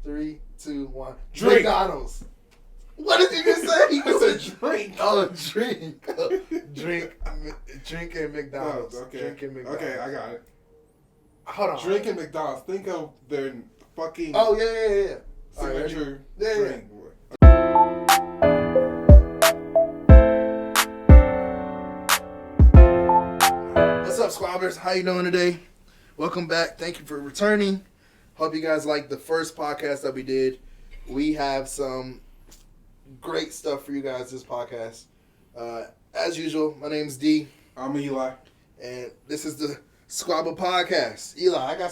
3, 2, 1. Drink. McDonald's. What did you just say? I said drink. Oh, drink. Drink and McDonald's. Okay. Drink and McDonald's. Okay, I got it. Hold on. Drink and McDonald's. Think of their fucking Oh, yeah. signature Yeah. drink. What's up, Squabblers? How you doing today? Welcome back. Thank you for returning. Hope you guys liked the first podcast that we did. We have some great stuff for you guys this podcast. As usual, my name's D. I'm Eli. And this is the Squabble podcast. Eli, I got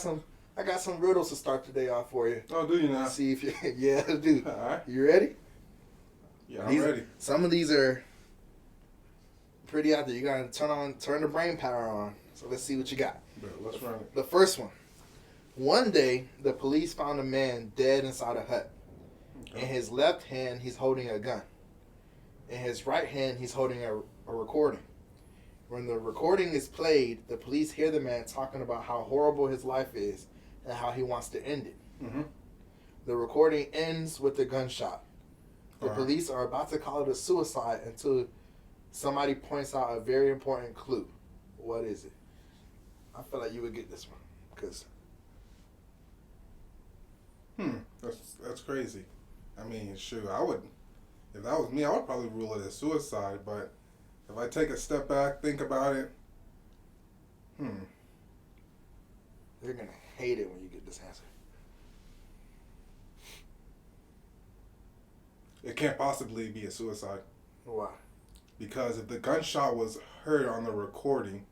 some riddles to start the day off for you. Oh, do you now? See if you yeah, dude. All right. You ready? Yeah, I'm ready. Some of these are pretty out there. You gotta turn the brain power on. So let's see what you got. Let's run it. The first one. One day, the police found a man dead inside a hut. In his left hand, he's holding a gun. In his right hand, he's holding a recording. When the recording is played, the police hear the man talking about how horrible his life is and how he wants to end it. Mm-hmm. The recording ends with a gunshot. The police are about to call it a suicide until somebody points out a very important clue. What is it? I feel like you would get this one. Because That's crazy. I mean, shoot, I would, if that was me, I would probably rule it as suicide, but if I take a step back, think about it, You're going to hate it when you get this answer. it can't possibly be a suicide. Why? Because if the gunshot was heard on the recording,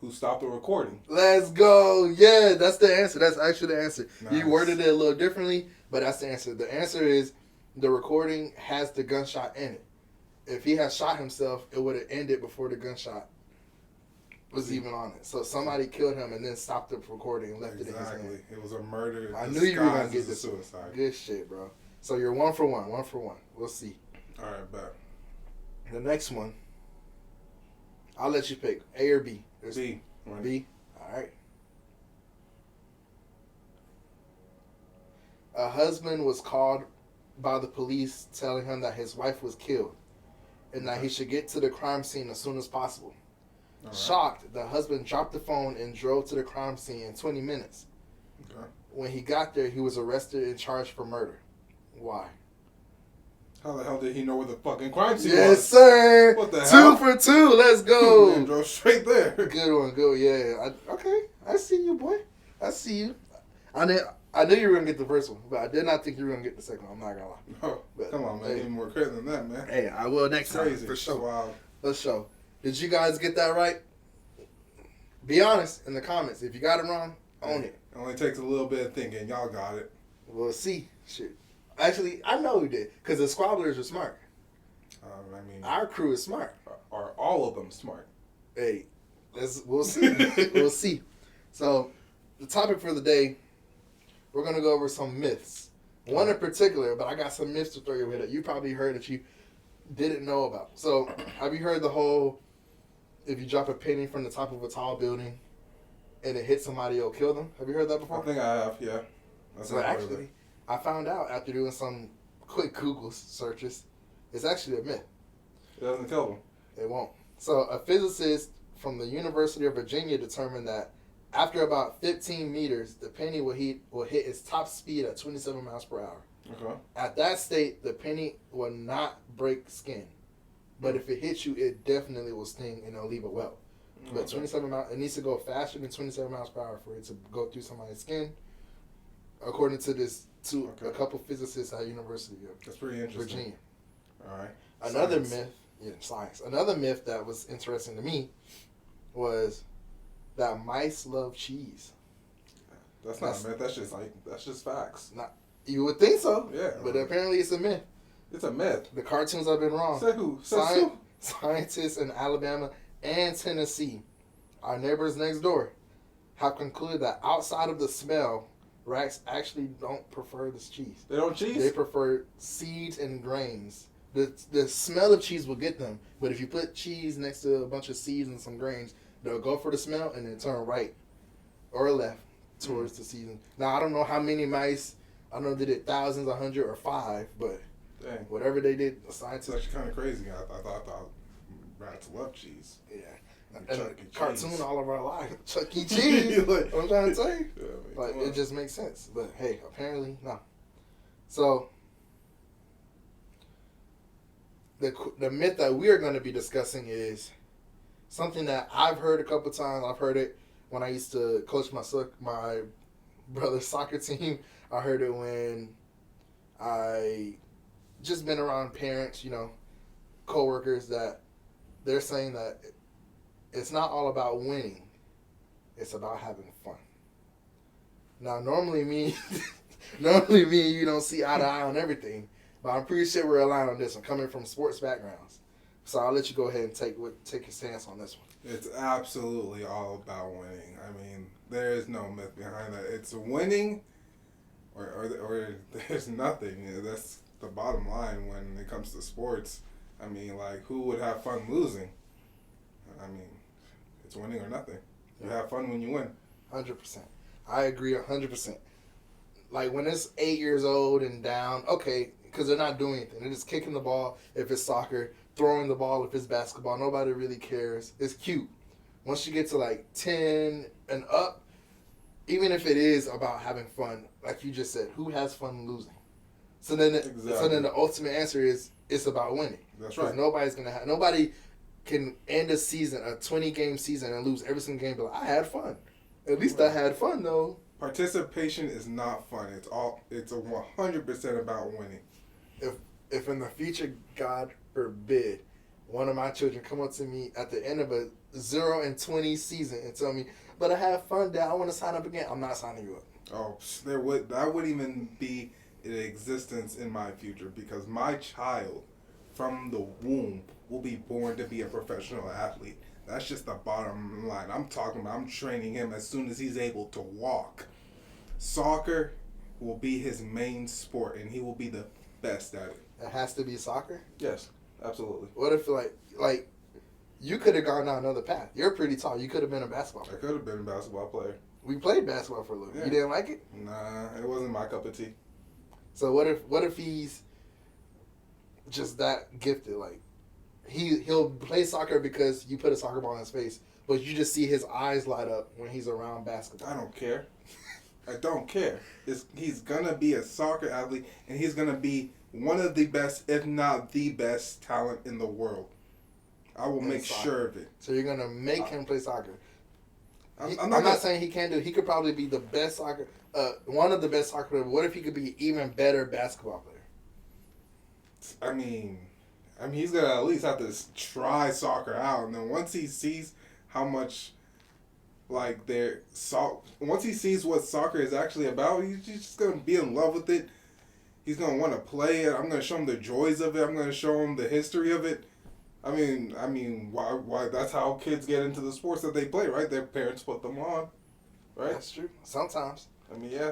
who stopped the recording? Let's go. Yeah, that's the answer. That's actually the answer. Nice. You worded it a little differently, but that's the answer. The answer is the recording has the gunshot in it. If he had shot himself, it would have ended before the gunshot was even on it. So somebody killed him and then stopped the recording and left it in his hand. Exactly. It was a murder. I knew you were going to get disguised as this a suicide. Good shit, bro. So you're 1 for 1. 1 for 1. We'll see. All right, bet. The next one, I'll let you pick. A or B. There's B. B. All right. A husband was called by the police telling him that his wife was killed and that he should get to the crime scene as soon as possible. All right. Shocked, the husband dropped the phone and drove to the crime scene in 20 minutes. Okay. When he got there, he was arrested and charged for murder. Why? How the hell did he know where the fucking crime scene Yes, was? sir. What the 2 hell? for 2. Let's go. Man drove straight there. Good one, good. Yeah. Okay, I see you, boy. I see you. I knew you were gonna get the first one, but I did not think you were gonna get the second one. I'm not gonna lie. No, But, come on, man. hey. Give me more credit than that, man. Hey, I will next time Crazy. for sure. Wow. Let's show. Did you guys get that right? Be honest in the comments. If you got it wrong, own it. It only takes a little bit of thinking. Y'all got it. We'll see. Shit. Actually, I know who did because the squabblers are smart. I mean, Our crew is smart. are all of them smart? Hey, we'll see. We'll see. So, the topic for the day, we're gonna go over some myths. One in particular, but I got some myths to throw your way that you probably heard that you didn't know about. So, have you heard the whole, if you drop a penny from the top of a tall building and it hits somebody, it'll kill them? Have you heard that before? I think I have, yeah. So actually, I found out after doing some quick Google searches, it's actually a myth. It doesn't kill them. It won't. So a physicist from the University of Virginia determined that after about 15 meters, the penny will hit its top speed at 27 miles per hour. Okay. At that state, the penny will not break skin. But if it hits you, it definitely will sting and it'll leave a welt. But 27 miles, it needs to go faster than 27 miles per hour for it to go through somebody's skin. According to a couple physicists at University of That's pretty interesting. Virginia. All right. Another Science. myth, science. Another myth that was interesting to me was that mice love cheese. That's not a myth. That's just facts. You would think so, Yeah. but apparently it's a myth. It's a myth. The cartoons have been wrong. Say who? Say who? Scientists in Alabama and Tennessee, our neighbors next door, have concluded that outside of the smell, rats actually don't prefer this cheese. They don't cheese? They prefer seeds and grains. The smell of cheese will get them, but if you put cheese next to a bunch of seeds and some grains, they'll go for the smell and then turn right or left towards the season. Now, I don't know how many mice I know they did thousands, 100, or 5, but Dang. whatever they did, the It's scientists. actually kind of crazy. I thought rats love cheese. Yeah. Like And Chuck a E. cartoon Cheese. all of our life. Chuck E. Cheese. Like- I'm trying to tell you. Yeah, I mean, Like, come on. it just makes sense. But hey, apparently, no. So, the myth that we are going to be discussing is something that I've heard a couple times. I've heard it when I used to coach my brother's soccer team. I heard it when I just been around parents, coworkers, that they're saying that it's not all about winning. It's about having fun. Now, normally me and you don't see eye to eye on everything, but I'm pretty sure we're aligned on this one, coming from sports backgrounds. So I'll let you go ahead and take your stance on this one. It's absolutely all about winning. I mean, there is no myth behind that. It's winning, or there's nothing. That's the bottom line when it comes to sports. I mean, like, who would have fun losing? I mean, it's winning or nothing. You have fun when you win. 100%. I agree 100%. Like, when it's 8 years old and down, okay, because they're not doing anything. They're just kicking the ball if it's soccer, throwing the ball if it's basketball. Nobody really cares. It's cute. Once you get to, like, 10 and up, even if it is about having fun, like you just said, who has fun losing? So then the ultimate answer is it's about winning. That's right. Because nobody can end a season, a 20-game season, and lose every single game, but I had fun. At least I had fun, though. Participation is not fun. It's 100% about winning. If in the future, God forbid, one of my children come up to me at the end of a 0-20 season and tell me, "But I had fun, Dad. I want to sign up again." I'm not signing you up. Oh, that wouldn't even be in existence in my future, because my child from the womb will be born to be a professional athlete. That's just the bottom line. I'm training him as soon as he's able to walk. Soccer will be his main sport, and he will be the best at it. It has to be soccer? Yes, absolutely. What if, like you could have gone down another path? You're pretty tall. You could have been a basketball player. I could have been a basketball player. We played basketball for a little bit. Yeah. You didn't like it? Nah, it wasn't my cup of tea. So what if he's just that gifted? Like, he'll play soccer because you put a soccer ball in his face, but you just see his eyes light up when he's around basketball. I don't care. I don't care. He's going to be a soccer athlete, and he's going to be one of the best, if not the best, talent in the world. I will make sure of it. So you're going to make him play soccer. I'm not saying he can't do it. He could probably be the best soccer, one of the best soccer players. What if he could be an even better basketball player? I mean, he's going to at least have to try soccer out. And then once he sees how much, once he sees what soccer is actually about, he's just going to be in love with it. He's going to want to play it. I'm going to show him the joys of it. I'm going to show him the history of it. I mean, why? That's how kids get into the sports that they play, right? Their parents put them on, right? That's true. Sometimes. I mean, yeah,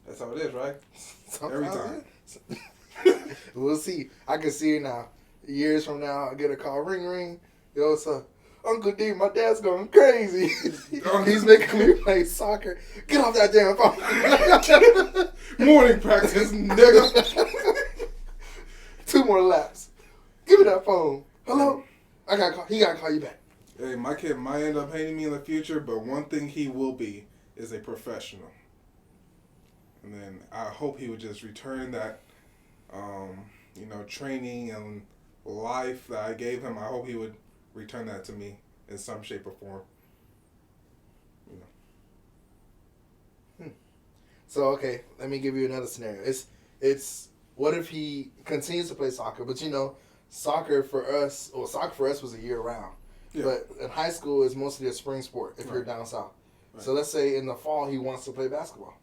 that's how it is, right? Sometimes, every time. We'll see. I can see it now. Years from now, I get a call, ring, ring. Yo, what's up? Uncle D, my dad's going crazy. He's making me play soccer. Get off that damn phone. Morning practice, nigga. 2 more laps. Give me that phone. Hello? I gotta call. He gotta call you back. Hey, my kid might end up hating me in the future, but one thing he will be is a professional. And then I hope he would just return that, training and life that I gave him. I hope he would return that to me in some shape or form. So, okay, let me give you another scenario. It's what if he continues to play soccer, but soccer for us was a year round. Yeah. But in high school, it's mostly a spring sport if you're down south. Right. So let's say in the fall he wants to play basketball.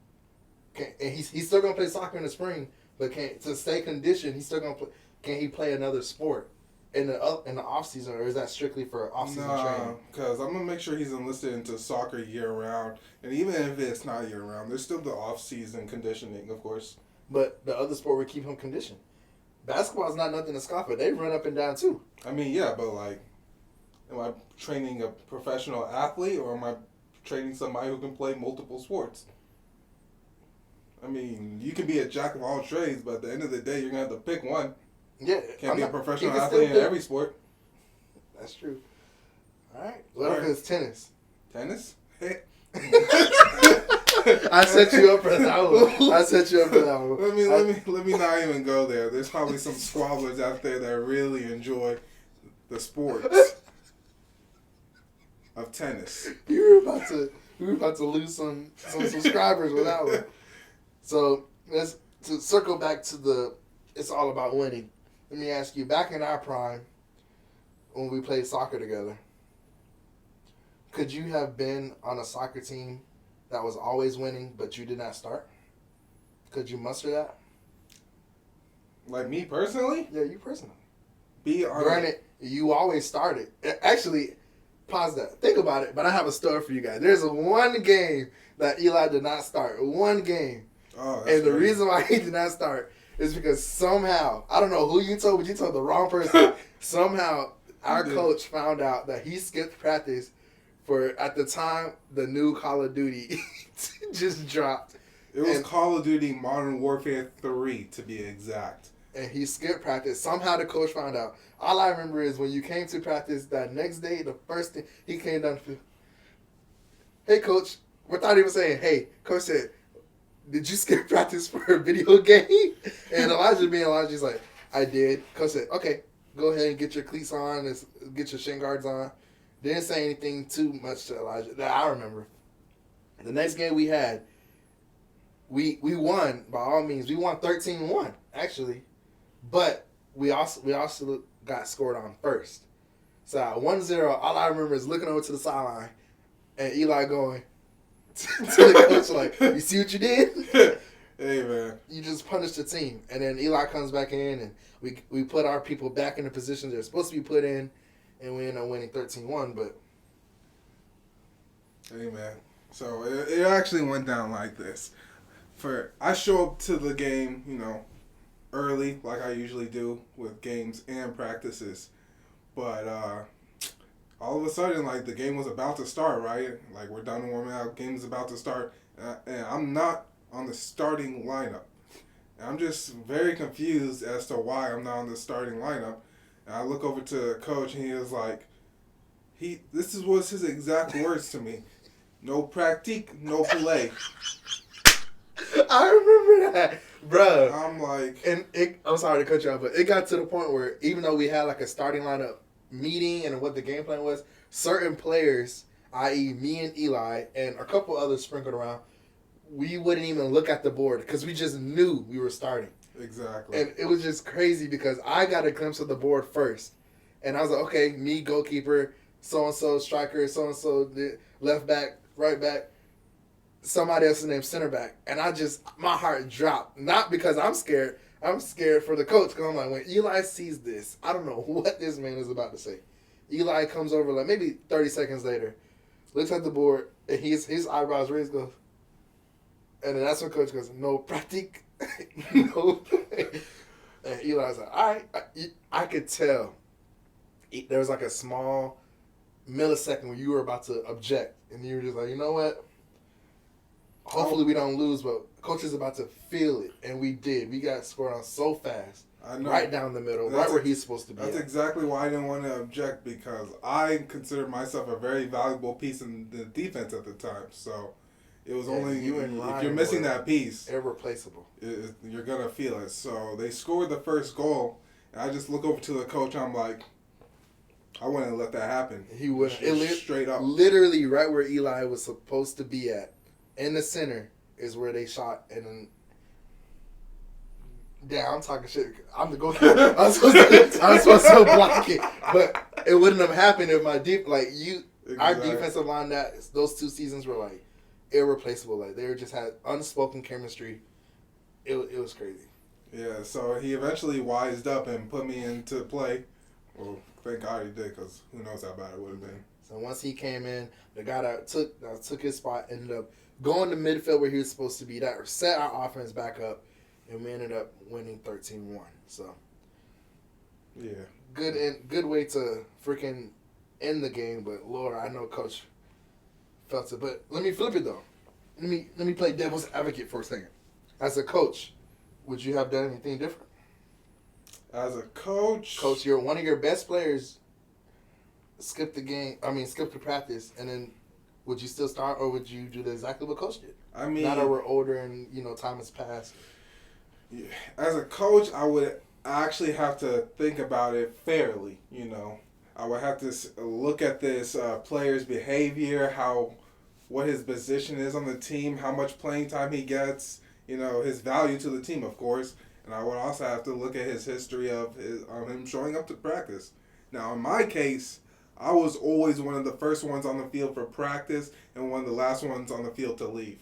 And he's still gonna play soccer in the spring, but to stay conditioned, he's still gonna play. Can he play another sport in the off season, or is that strictly for off season training? Because I'm gonna make sure he's enlisted into soccer year round, and even if it's not year round, there's still the off season conditioning, of course. But the other sport would keep him conditioned. Basketball is not nothing to scoff at. They run up and down too. I mean, yeah, but am I training a professional athlete, or am I training somebody who can play multiple sports? I mean, you can be a jack of all trades, but at the end of the day, you're going to have to pick one. Yeah. Can't be a professional athlete in every sport. That's true. All right. What if it's tennis? Tennis? Hey. I set you up for that one. Let me not even go there. There's probably some squabblers out there that really enjoy the sports of tennis. We were about to lose some subscribers with that one. So let's to circle back to it's all about winning. Let me ask you, back in our prime, when we played soccer together, could you have been on a soccer team that was always winning, but you did not start? Could you muster that? Like me personally? Yeah, you personally. Granted, you always started. Actually, pause that. Think about it, but I have a story for you guys. There's one game that Eli did not start. One game. Oh, and the reason why he did not start is because somehow, I don't know who you told, but you told the wrong person. Somehow, our coach found out that he skipped practice for, at the time, the new Call of Duty just dropped. It was Call of Duty Modern Warfare 3, to be exact. And he skipped practice. Somehow the coach found out. All I remember is when you came to practice that next day, the first thing, he came down to, hey, coach. Without even saying, hey, coach said, did you skip practice for a video game? And Elijah's like, I did. Coach said, okay, go ahead and get your cleats on and get your shin guards on. Didn't say anything too much to Elijah that I remember. The next game we had, we won by all means. We won 13-1 actually, but we also got scored on first. So at 1-0, all I remember is looking over to the sideline and Eli going to the coach like, "You see what you did? Hey man, you just punished the team." And then Eli comes back in and we put our people back in the positions they're supposed to be put in. And we ended up winning 13-1, but... Hey, man. So, it actually went down like this. I show up to the game, early, like I usually do with games and practices. But, all of a sudden, like, the game was about to start, right? Like, we're done warming up, game's about to start. And I'm not on the starting lineup. And I'm just very confused as to why I'm not on the starting lineup. And I look over to the coach, and he was like, this was his exact words to me. No pratique, no play. I remember that, bro. I'm like... And I'm sorry to cut you off, but it got to the point where even though we had like a starting lineup meeting and what the game plan was, certain players, i.e. me and Eli, and a couple others sprinkled around, we wouldn't even look at the board because we just knew we were starting. Exactly. And it was just crazy because I got a glimpse of the board first. And I was like, okay, me, goalkeeper, so-and-so, striker, so-and-so, left back, right back, somebody else's name, center back. And my heart dropped. Not because I'm scared. I'm scared for the coach because I'm like, when Eli sees this, I don't know what this man is about to say. Eli comes over like maybe 30 seconds later, looks at the board, and his eyebrows raised, goes, and then that's when coach goes, no pratique. No. And Eli's like, all right. I could tell there was like a small millisecond where you were about to object. And you were just like, you know what? Hopefully we don't lose, but coach is about to feel it. And we did. We got scored on so fast. I know. Right down the middle. Right where he's supposed to be. That's exactly why I didn't want to object, because I considered myself a very valuable piece in the defense at the time. So... It was only you and if you're missing that piece, irreplaceable. You're gonna feel it. So they scored the first goal, and I just look over to the coach. I'm like, I wouldn't let that happen. He wouldn't. Straight up. Literally, right where Eli was supposed to be at, in the center, is where they shot. And then, yeah, I'm talking shit. I'm the goalkeeper. I'm supposed to block it, but it wouldn't have happened if my our defensive line those 2 seasons were like irreplaceable. Like they just had unspoken chemistry. It was crazy. Yeah, so he eventually wised up and put me into play. Well, thank God he did, because who knows how bad it would have been. So once he came in, the guy that took his spot ended up going to midfield where he was supposed to be. That set our offense back up, and we ended up winning 13-1. So yeah, good way to freaking end the game. But Lord, I know Coach felt it. But let me flip it though. Let me play devil's advocate for a second. As a coach, would you have done anything different? As a coach, You're one of your best players. Skip the game. Skip the practice, and then would you still start, or would you do exactly what coach did? I mean, now that we're older and time has passed. As a coach, I would actually have to think about it fairly. I would have to look at this player's behavior, what his position is on the team, how much playing time he gets, his value to the team, of course. And I would also have to look at his history of him showing up to practice. Now, in my case, I was always one of the first ones on the field for practice and one of the last ones on the field to leave.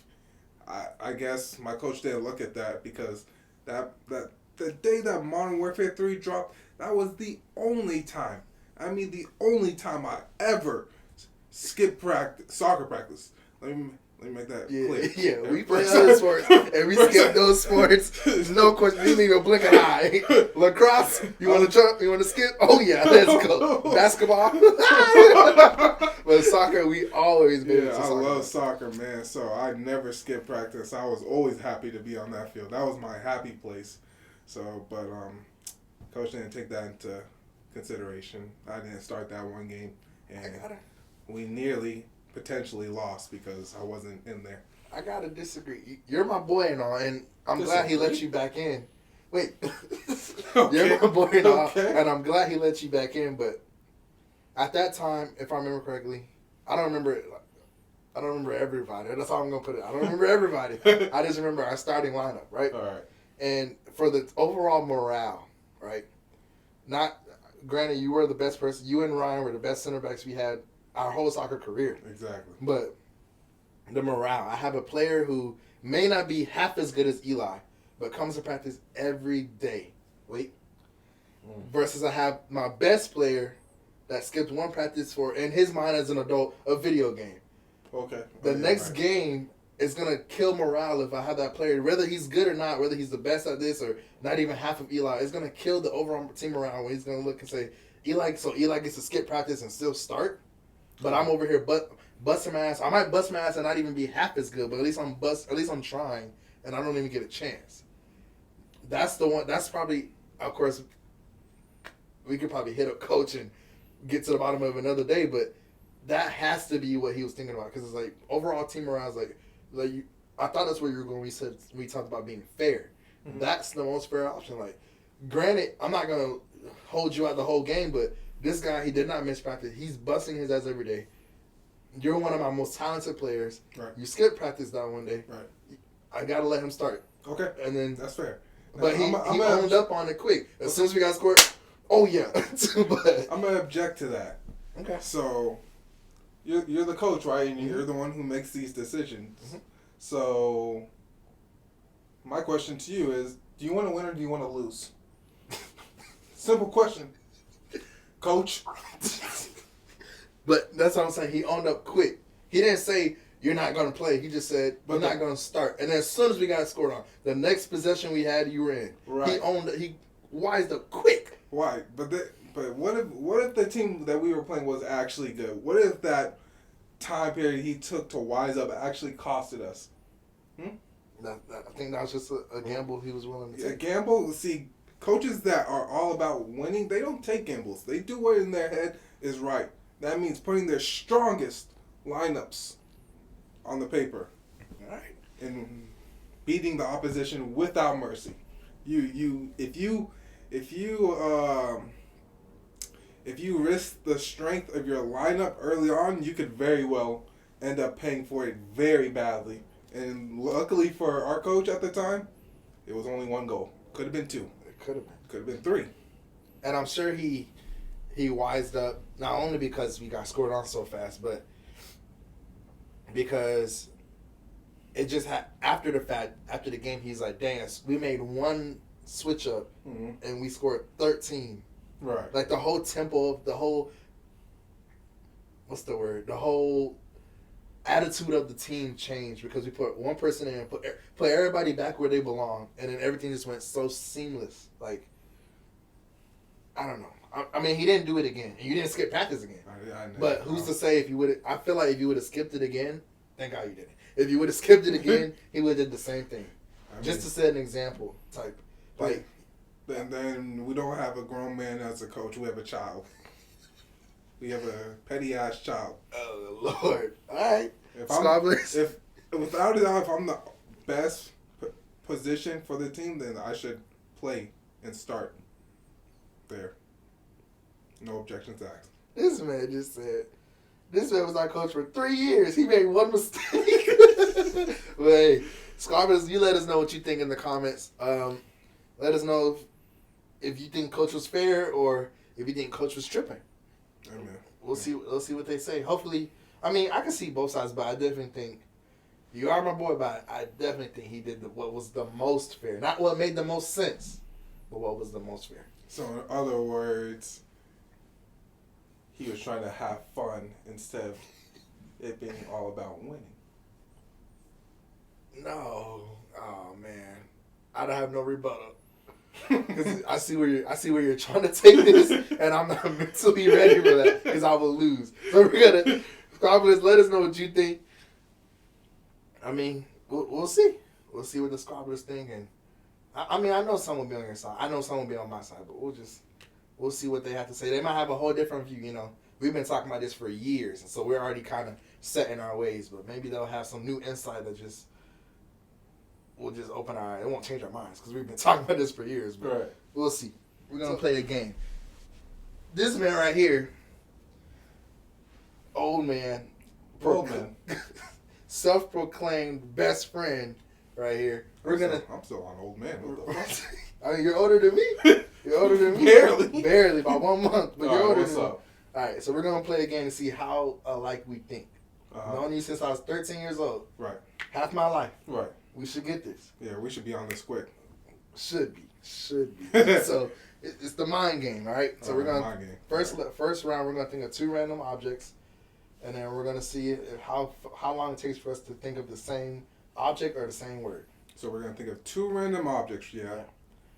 I guess my coach didn't look at that because the day that Modern Warfare 3 dropped, that was the only time. The only time I ever skipped soccer practice. Let me make that clear. Yeah, we play other sports and we skip those sports. No question. You didn't even blink an eye. Lacrosse, you want to jump? You want to skip? Oh yeah, let's go. Basketball. But soccer, we always been. Yeah, I love soccer, man. So I never skipped practice. I was always happy to be on that field. That was my happy place. So, but coach didn't take that into consideration. I didn't start that one game, and we nearly potentially lost because I wasn't in there. I gotta disagree. You're my boy and all, and I'm glad he let you back in. Wait, okay. You're my boy and all, and I'm glad he let you back in. But at that time, if I remember correctly, I don't remember everybody. That's how I'm gonna put it. I don't remember everybody. I just remember our starting lineup, right? All right. And for the overall morale, right? Not granted, you were the best person. You and Ryan were the best center backs we had our whole soccer career. Exactly. But the morale. I have a player who may not be half as good as Eli, but comes to practice every day. Versus I have my best player that skipped one practice for, in his mind as an adult, a video game. Okay. The next game is going to kill morale if I have that player. Whether he's good or not, whether he's the best at this or not even half of Eli, it's going to kill the overall team morale when he's going to look and say, Eli gets to skip practice and still start. But I'm over here busting my ass. I might bust my ass and not even be half as good, but at least I'm trying, and I don't even get a chance. That's the one. That's probably, of course, we could probably hit up coach and get to the bottom of another day, but that has to be what he was thinking about, because it's like overall team morale is like I thought that's where you were going. We talked about being fair. Mm-hmm. That's the most fair option. Like, granted, I'm not gonna hold you out the whole game, but this guy, he did not miss practice. He's busting his ass every day. You're one of my most talented players. Right. You skipped practice that one day. Right. I gotta let him start. Okay. And then that's fair. But he owned up on it quick. As soon as we got scored, oh yeah. But I'm gonna object to that. Okay. So you're the coach, right? And you're the one who makes these decisions. Mm-hmm. So my question to you is, do you want to win or do you want to lose? Simple question. Coach. But that's what I'm saying. He owned up quick. He didn't say, you're not going to play. He just said, you're not going to start. And as soon as we got scored on, the next possession we had, you were in. Right. He owned it. He wised up quick. Why? But what if the team that we were playing was actually good? What if that time period he took to wise up actually costed us? I think that was just a gamble he was willing to take. A gamble? See, coaches that are all about winning, they don't take gambles. They do what in their head is right. That means putting their strongest lineups on the paper. All right. And beating the opposition without mercy. If you risk the strength of your lineup early on, you could very well end up paying for it very badly. And luckily for our coach at the time, it was only one goal. Could have been two. It could have been. Could have been three. And I'm sure he wised up, not only because we got scored on so fast, but because it just had, after the game, he's like, dang, we made one switch up and we scored 13. Right. Like the whole tempo of the whole attitude of the team changed because we put one person in, put everybody back where they belong, and then everything just went so seamless. Like, I don't know. I mean, he didn't do it again, and you didn't skip practice again. But who's to say if you would? I feel like if you would have skipped it again, thank God you didn't. If you would have skipped it again, he would have did the same thing. Just to set an example type. Like, and then we don't have a grown man as a coach. We have a child. We have a petty ass child. Oh Lord! All right, if without a doubt, if I'm the best position for the team, then I should play and start there. No objections asked. This man just said. This man was our coach for 3 years. He made one mistake. But hey, Squabbles, you let us know what you think in the comments. Let us know if you think coach was fair or if you think coach was tripping. Amen. We'll see what they say. Hopefully, I mean, I can see both sides, but I definitely think you are my boy. But I definitely think he did what was the most fair, not what made the most sense, but what was the most fair. So in other words, he was trying to have fun instead of it being all about winning. No, oh man, I don't have no rebuttal. Cause I see where you're trying to take this, and I'm not mentally ready for that because I will lose. So we're gonna probably let us know what you think. I mean, we'll see. We'll see what the Squabblers think, and I mean, I know some will be on your side. I know some will be on my side, but we'll see what they have to say. They might have a whole different view. You know, we've been talking about this for years, and so we're already kind of set in our ways. But maybe they'll have some new insight that we'll just open our eyes. It won't change our minds because we've been talking about this for years. But right. We'll see. We're going to play a game. This man right here, old man, self-proclaimed best friend right here. I'm still on old man. I mean, you're older than me. You're older than me. Barely, by 1 month. But you're older than me. All right, so we're going to play a game to see how alike we think. I've known you since I was 13 years old. Right. Half my life. Right. We should get this. Yeah, we should be on this quick. Should be. So it's the mind game, all right? So we're gonna first round. We're gonna think of 2 random objects, and then we're gonna see how long it takes for us to think of the same object or the same word. So we're gonna think of 2 random objects, yeah.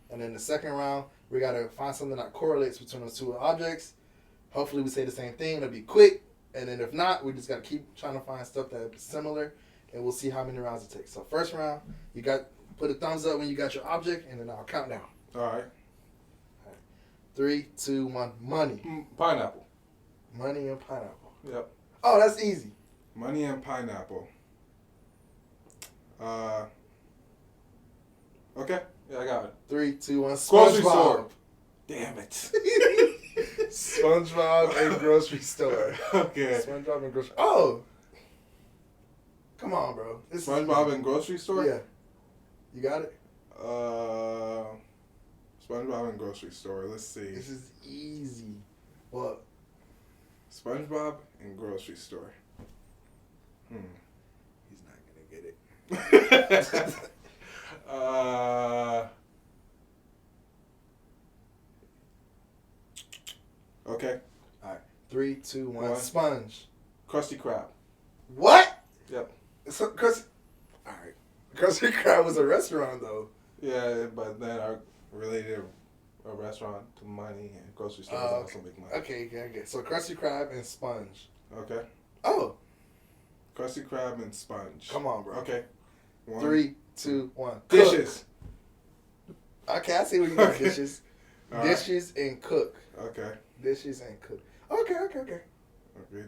And then the second round, we gotta find something that correlates between those 2 objects. Hopefully, we say the same thing. It'll be quick, and then if not, we just gotta keep trying to find stuff that's similar. And we'll see how many rounds it takes. So first round, you put a thumbs up when you got your object, and then I'll count down. All right. 3, 2, 1. Money. Pineapple. Money and pineapple. Yep. Oh, that's easy. Money and pineapple. Okay. Yeah, I got it. 3, 2, 1. Grocery SpongeBob. store. Damn it. SpongeBob and grocery store. Okay. SpongeBob and grocery. Oh. Come on, bro. SpongeBob and grocery store? Yeah. You got it? SpongeBob and grocery store. Let's see. This is easy. What? SpongeBob and grocery store. He's not going to get it. Okay. All right. 3, 2, 1. Sponge. Krusty Krab. What? Yep. So, all right. Krusty Krab was a restaurant, though. Yeah, but then I related a restaurant to money and grocery store also make money. Okay. So Krusty Krab and Sponge. Okay. Oh. Krusty Krab and Sponge. Come on, bro. Okay. 3, 2, 1. Dishes. Cook. Okay, I see where you got dishes. Dishes right. and cook. Okay. Dishes and cook. Okay. Okay,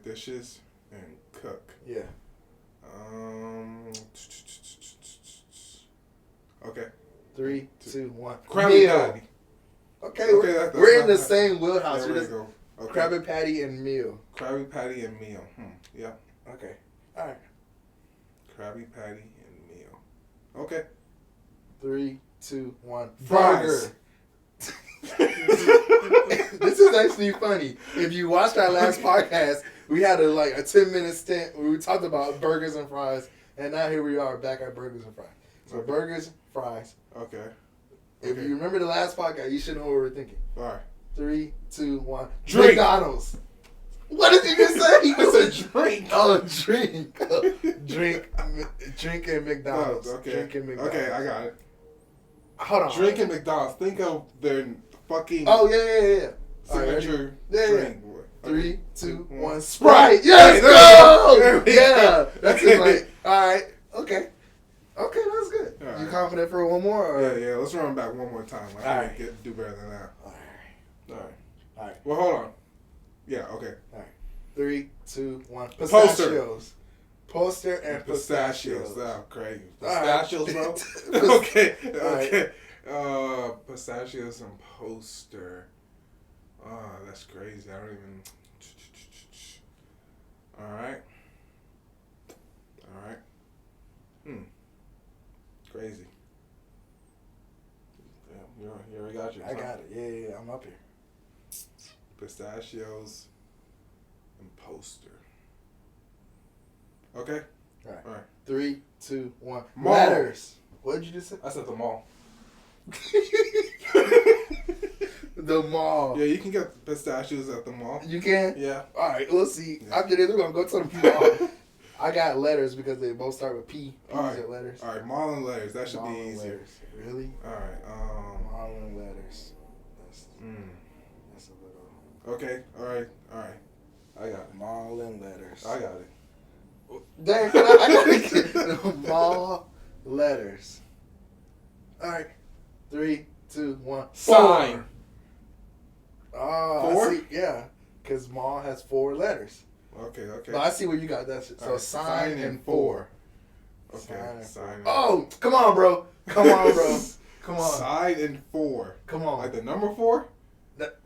dishes and cook. Yeah. Okay. 3, 2, 1. Krabby Patty. Okay, we're in the same wheelhouse. There we go. Okay. Krabby Patty and meal. Krabby Patty and meal. Yeah. Okay. All right. Krabby Patty and meal. Okay. 3, 2, 1. Fries. Burger. This is actually funny. If you watched our last podcast, we had a 10-minute stint where we talked about burgers and fries, and now here we are back at burgers and fries. So burgers, fries. Okay. If you remember the last podcast, you should know what we were thinking. All right. 3, 2, 1. Drink. McDonald's. What did you just say? It's a drink. Oh, drink. Drink and McDonald's. Okay. Drink and McDonald's. Okay, I got it. Hold on. Drink and McDonald's. Think of their fucking yeah. signature right, drink. Yeah. 3, 2, 1. Sprite. Yes, There go! Yeah. That's it. All right. Okay. Okay, that's good. All You right. confident for one more? Or? Yeah. Let's run back one more time. I All can do better than that. All right. All right. Well, hold on. Yeah. Okay. All right. 3, 2, 1. Poster. Pistachios. Poster and pistachios. Oh, crazy. All Pistachios, right. bro. Okay. All right. Okay. Pistachios and poster. Oh, that's crazy. I don't even. All right. Crazy. Yeah, you already got yours. I got it. Yeah. I'm up here. Pistachios and poster. Okay. All right. All right. 3, 2, 1. Mall. Letters. What did you just say? I said the mall. The mall. Yeah, you can get pistachios at the mall. You can? Yeah. All right, we'll see. Yeah. After this, we're going to go to the mall. I got letters because they both start with P. P's All right. are letters. All right, mall and letters. That should Mall be and easier. letters. Really? All right. Mall and letters. That's a little... Okay. All right. I got it. Mall and letters. I got it. Dang, I got it. Mall, letters. All right. 3, 2, 1. Sign. Oh, 4? I see. Yeah, because mall has 4 letters. Okay. But I see where you got that shit. So Right, sign and 4. Okay. Sign. Oh, come on, bro. Come on, bro. Come on. Sign and 4. Come on. Like the number 4?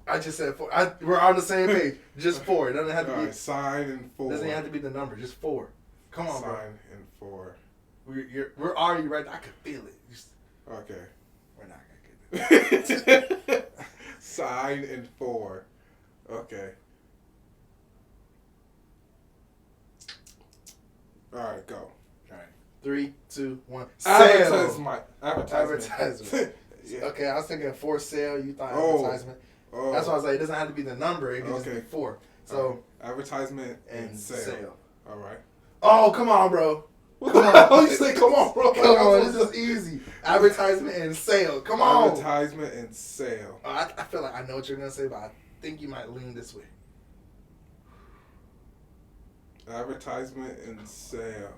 I just said 4. We're on the same page. Just 4. It doesn't have to All be. right. Sign and 4. Doesn't have to be the number. Just 4. Come on, bro. Sign and 4. We're already right there. I can feel it. Okay. We're not gonna get this. Sign and 4. Okay. All right, go. All right. 3, 2, 1. Advertisement. Advertisement. Yeah. Okay, I was thinking for sale. You thought Oh. advertisement. Oh. That's why I was like, it doesn't have to be the number. It can just Okay. be 4. So advertisement and sale. sale. All right. Oh, come on, bro. Come on. You say, come on, bro. Come on, this is easy. Advertisement and sale. Come on. Advertisement and sale. I feel like I know what you're gonna say, but I think you might lean this way. Advertisement and sale.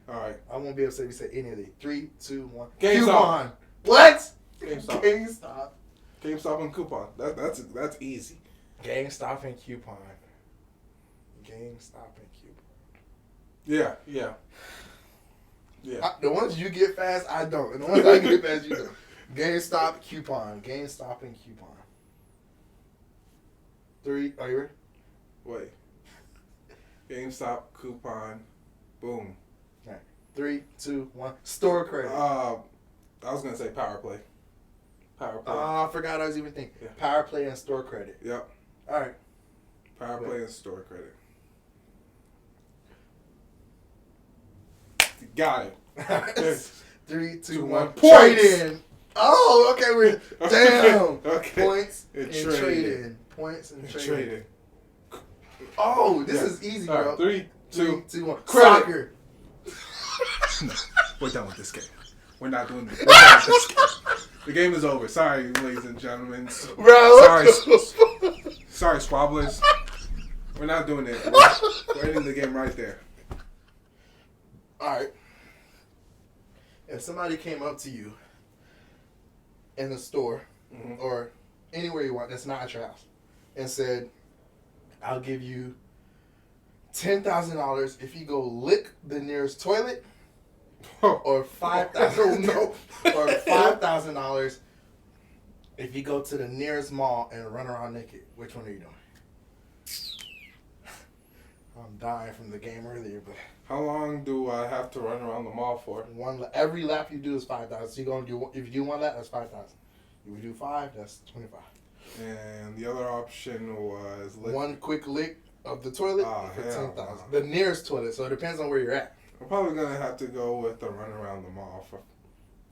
All right. I won't be able to say we say any of these. 3, 2, 1. GameStop. Coupon. What? GameStop. GameStop. GameStop and coupon. That's easy. GameStop and coupon. GameStop and coupon. Yeah. The ones you get fast, I don't. And the ones I get fast, you don't. GameStop, coupon. GameStop and coupon. 3, are you ready? Wait. GameStop, coupon, boom. All right. 3, 2, 1. Store credit. I was gonna say power play. Power play. I forgot I was even thinking. Yeah. Power play and store credit. Yep. All right. Power play and store credit. Got it. 3, 2, 2, 1. 1. Trade Points. in. Oh, okay. We're damn. Okay. Points And and trade trade in. in. Points and trade Trade in. it. Oh, this Yeah. is easy, All bro. right, 3, 2, 2, 1. credit. Soccer. No, we're done with this game. We're not doing this. We're done with this game. The game is over. Sorry, ladies and gentlemen. Bro. Sorry, squabblers. We're not doing it. We're ending the game right there. All right. If somebody came up to you in the store or anywhere you want that's not at your house and said, I'll give you $10,000 if you go lick the nearest toilet, or $5,000 or $5,000 if you go to the nearest mall and run around naked. Which one are you doing? I'm dying from the game earlier, but How long do I have to run around the mall for? every lap you do is 5,000. So you're gonna do, if you do 1 lap, that's 5,000. If you do 5, that's 25. And the other option was 1 quick lick of the toilet for hell 10,000. no. The nearest toilet, so it depends on where you're at. I'm probably gonna have to go with the run around the mall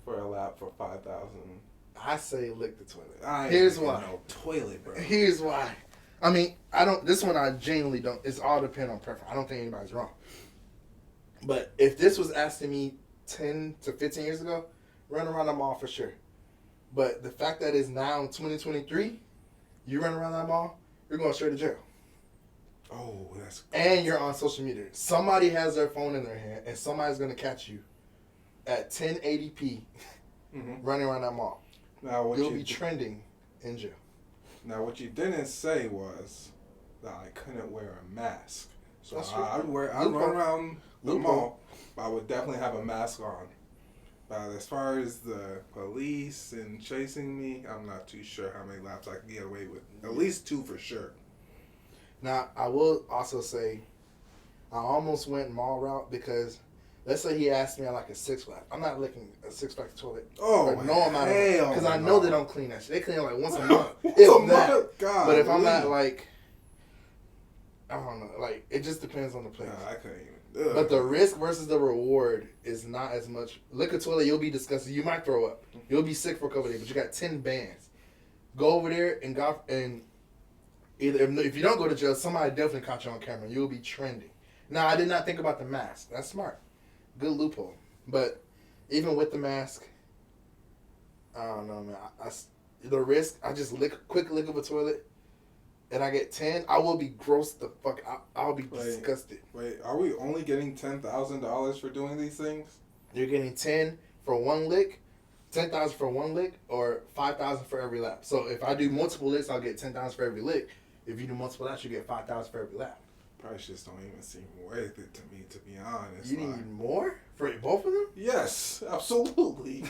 for a lap for 5,000. I say lick the toilet. I Here's ain't why. No toilet, bro. Here's why. I mean, I don't. This one I genuinely don't. It's all depend on preference. I don't think anybody's wrong. But if this was asking me 10 to 15 years ago, run around the mall for sure. But the fact that it's now 2023, you run around that mall, you're going straight to jail. Oh, that's. And you're on social media. Somebody has their phone in their hand, and somebody's gonna catch you at 1080p running around that mall. Now You'll be trending in jail. Now, what you didn't say was that I couldn't wear a mask. So I'd run around the mall, but I would definitely have a mask on. But as far as the police and chasing me, I'm not too sure how many laps I can get away with. At least 2 for sure. Now, I will also say, I almost went mall route because, let's say he asked me at like a Six Flags. I'm not licking a Six Flags toilet. Oh, no amount of because I know they don't clean that shit. They clean it like once a month. God, but if I'm not like, I don't know, like it just depends on the place. I couldn't even. But the risk versus the reward is not as much. Lick a toilet, you'll be disgusted. You might throw up. You'll be sick for a couple of days, but you got 10 bands. Go over there and either if you don't go to jail, somebody definitely caught you on camera. You'll be trending. Now, I did not think about the mask. That's smart. Good loophole. But even with the mask, I don't know, man. The risk, I just quick lick of a toilet, and I get 10, I will be grossed the fuck out. I'll be disgusted. Wait, are we only getting $10,000 for doing these things? You're getting 10 for one lick, 10,000 for one lick, or 5,000 for every lap. So if I do multiple licks, I'll get 10,000 for every lick. If you do multiple laps, you get 5,000 for every lap. Prices don't even seem worth it to me, to be honest. You need more for both of them? Yes, absolutely.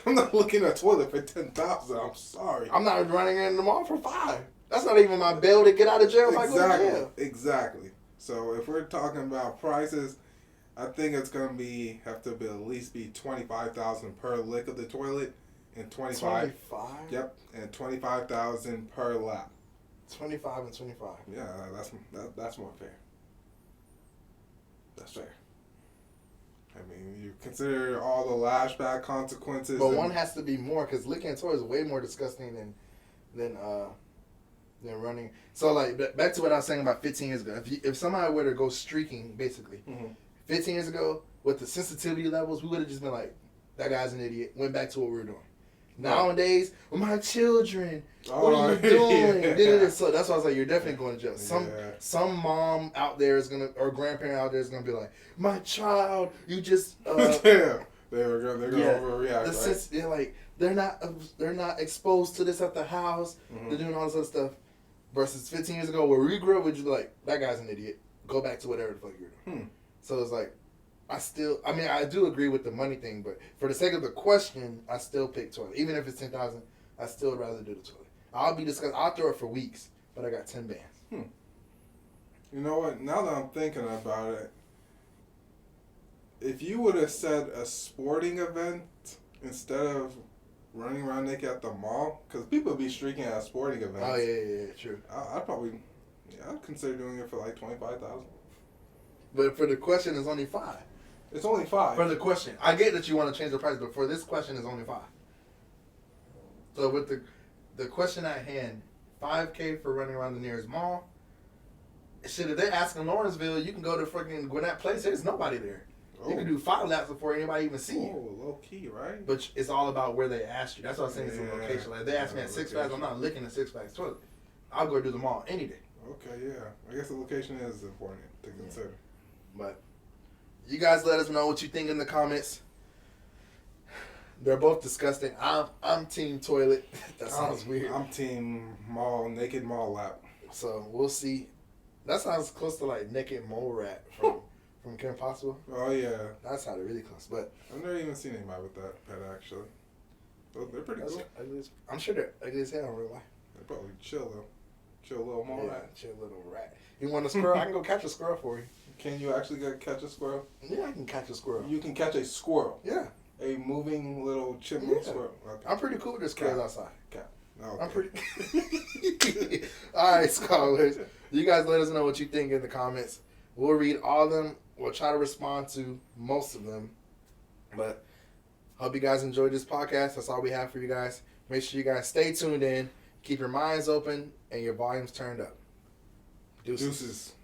I'm not looking at a toilet for $10,000. I'm sorry. I'm not running in the mall for 5. That's not even my bail to get out of jail if I go to jail. Exactly. So if we're talking about prices, I think it's gonna have to at least be $25,000 per lick of the toilet, and 25. Yep, and 25,000 per lap. 25 and 25. Yeah, that's more fair. That's fair. I mean, you consider all the lashback consequences. But one has to be more because licking a toilet is way more disgusting than running. So like back to what I was saying about 15 years ago. If somebody were to go streaking, basically, 15 years ago with the sensitivity levels, we would have just been like, that guy's an idiot. Went back to what we were doing. Nowadays, my children, what are you doing? Yeah. So that's why I was like, you're definitely going to jail. Some mom out there is gonna, or grandparent out there is gonna be like, my child, you just they're gonna overreact. Right? They're not exposed to this at the house. They're doing all this other stuff. Versus 15 years ago, where we grew up, we'd just be like, that guy's an idiot. Go back to whatever the fuck you're doing. So it's like, I do agree with the money thing, but for the sake of the question, I still pick toilet. Even if it's 10,000, I still would rather do the toilet. I'll throw it for weeks, but I got 10 bands. You know what? Now that I'm thinking about it, if you would have said a sporting event instead of running around naked at the mall, because people be streaking at sporting events. Oh yeah, true. I'd consider doing it for like 25,000. But for the question, it's only 5. It's only 5. For the question. I get that you want to change the price, but for this question, it's only 5. So with the question at hand, $5,000 for running around the nearest mall. Shit, if they're asking Lawrenceville, you can go to freaking Gwinnett Place. There's nobody there. You can do 5 laps before anybody even see you. Oh, low key, right? But it's all about where they ask you. That's what I'm saying. It's a location. Like, if they ask me at Six Flags, I'm not licking the Six Flags toilet. I'll go do the mall any day. Okay, yeah. I guess the location is important to consider. But you guys let us know what you think in the comments. They're both disgusting. I'm team toilet. That sounds weird. I'm team naked mall lap. So we'll see. That sounds close to like naked mole rat from Kim Possible. Oh yeah. That sounded really close. But I've never even seen anybody with that pet actually. They're pretty cool. I'm sure they're ugly as hell in real life. They're probably chill though. Chill little mole rat. Chill little rat. You want a squirrel? I can go catch a squirrel for you. Can you actually catch a squirrel? Yeah, I can catch a squirrel. You can catch a squirrel? Yeah. A moving little chipmunk squirrel? Okay. I'm pretty cool with the squirrels outside. Cat. Okay. I'm pretty... Alright, scholars. You guys let us know what you think in the comments. We'll read all of them. We'll try to respond to most of them. But hope you guys enjoyed this podcast. That's all we have for you guys. Make sure you guys stay tuned in. Keep your minds open and your volumes turned up. Deuces.